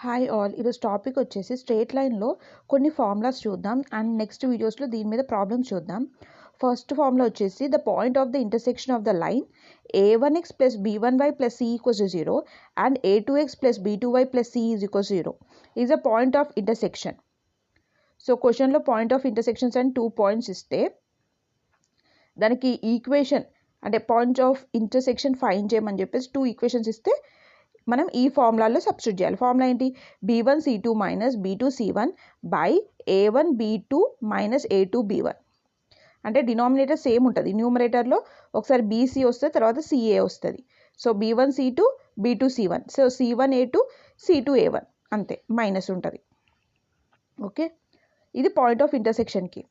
Hi all, ఈరోజు topic వచ్చేసి straight లైన్లో కొన్ని ఫార్ములాస్ చూద్దాం అండ్ నెక్స్ట్ వీడియోస్లో దీని మీద ప్రాబ్లమ్స్ చూద్దాం. ఫస్ట్ ఫార్ములా వచ్చేసి the point of the intersection of the line a1x plus b1y plus c equals to 0 and a2x plus b2y plus c is equals 0 is a point of intersection. So క్వశ్చన్లో point of intersections and 2 points ఇస్తే దానికి equation అంటే point of intersection find చేయమని చెప్పేసి 2 equations ఇస్తే మనం ఈ ఫార్ములాలో substitute చేయాలి. ఫార్ములా ఏంటి? b1c2 minus b2c1 by a1b2 minus a2b1. అంటే డినామినేటర్ సేమ్ ఉంటుంది, న్యూమరేటర్లో ఒకసారి bc వస్తుంది, తర్వాత ca వస్తుంది. So b1c2 b2c1, so c1a2 c2a1 అంతే, మైనస్ ఉంటుంది. ఓకే, ఇది పాయింట్ ఆఫ్ ఇంటర్సెక్షన్కి.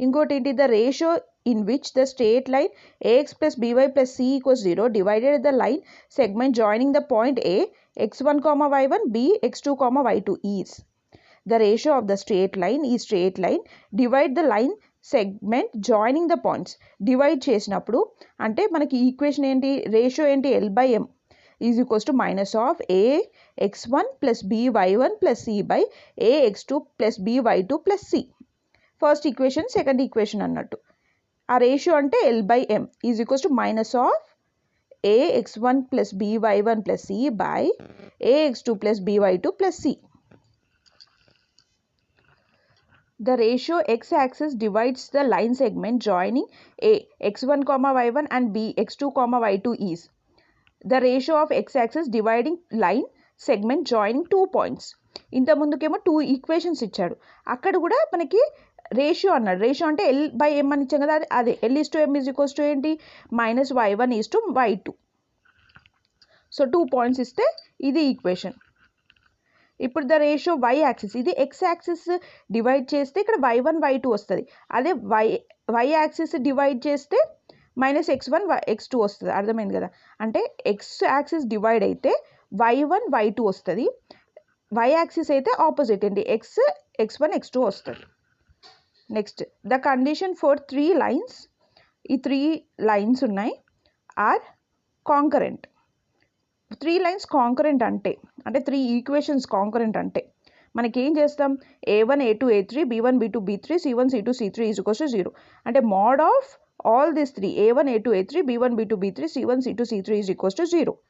ఇంకోటి ఏంటి? The ratio in which the straight line ax plus by plus c equals 0 divided the line segment joining the point a x1 comma y1 b x2 comma y2 is. The ratio of the straight line is straight line divide the line segment joining the points. Divide చేసినప్పుడు అంటే మనకి equation ఏంటి? Ratio ఏంటి? l by m is equals to minus of a x1 plus b y1 plus c by a x2 plus b y2 plus c. First equation, second equation అన్నట్టు. ఆ ratio అంటే l by m is equals to minus of a x1 plus b y1 plus c by a x2 plus b y2 plus c. The ratio x-axis divides the line segment joining a x1 comma y1 and b x2 comma y2 is. The ratio of x-axis dividing line segment joining 2 points. ఇంత ముందుకేమో 2 equations ఇచ్చాడు, అక్కడ కూడా మనకి ratio అన్నాడు. Ratio అంటే l by m అని ఇచ్చాం కదా, అదే l is to m is equals to ఏంటి? Minus y1 is to y2. So 2 points ఇస్తే ఇది ఈక్వేషన్. ఇప్పుడు ద రేషియో y యాక్సిస్, ఇది x యాక్సిస్ డివైడ్ చేస్తే ఇక్కడ y1 y2 వస్తుంది. అదే y యాక్సిస్ డివైడ్ చేస్తే మైనస్ x1 x2 వస్తుంది. అర్థమైంది కదా? అంటే x యాక్సిస్ డివైడ్ అయితే y1 y2 వస్తుంది, y యాక్సిస్ అయితే ఆపోజిట్ ఏంటి? x1 x2 వస్తుంది. Next, the condition for 3 lines, ఈ 3 లైన్స్ ఉన్నాయి, ఆర్ కాంకరెంట్. 3 లైన్స్ కాంకరెంట్ అంటే 3 ఈక్వేషన్స్ కాంకరెంట్ అంటే మనకేం చేస్తాం? a1 a2 a3 b1 b2 b3 c1 c2 c3 is equals to 0. అంటే mode of all this 3 a1 a2 a3 b1 b2 b3 c1 c2 c3 is equals to 0.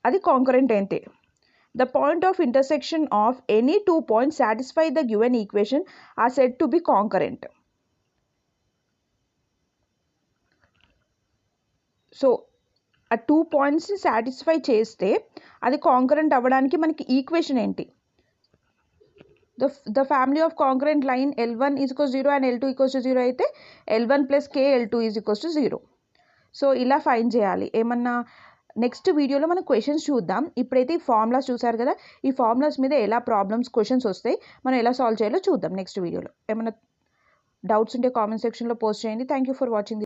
అది concurrent అంటే. The point of intersection of any 2 points satisfy the given equation are said to be concurrent. So, ఆ 2 points satisfy చేస్తే అది concurrent అవ్వడానికి మనకి equation ఏంటి? The family of concurrent line L1 is equals to 0 and L2 equals to 0 అయితే L1 plus K L2 is equals to 0. So ఇలా find చేయాలి. ఏమన్నా నెక్స్ట్ వీడియోలో మనం క్వశ్చన్స్ చూద్దాం. ఇప్పుడైతే ఈ ఫార్ములాస్ చూసారు కదా, ఈ ఫార్ములాస్ మీద ఎలా ప్రాబ్లమ్స్ క్వశ్చన్స్ వస్తాయి, మనం ఎలా సాల్వ్ చేయాలో చూద్దాం నెక్స్ట్ వీడియోలో. ఏమైనా డౌట్స్ ఉంటే కామెంట్ సెక్షన్లో పోస్ట్ చేయండి. Thank you for watching.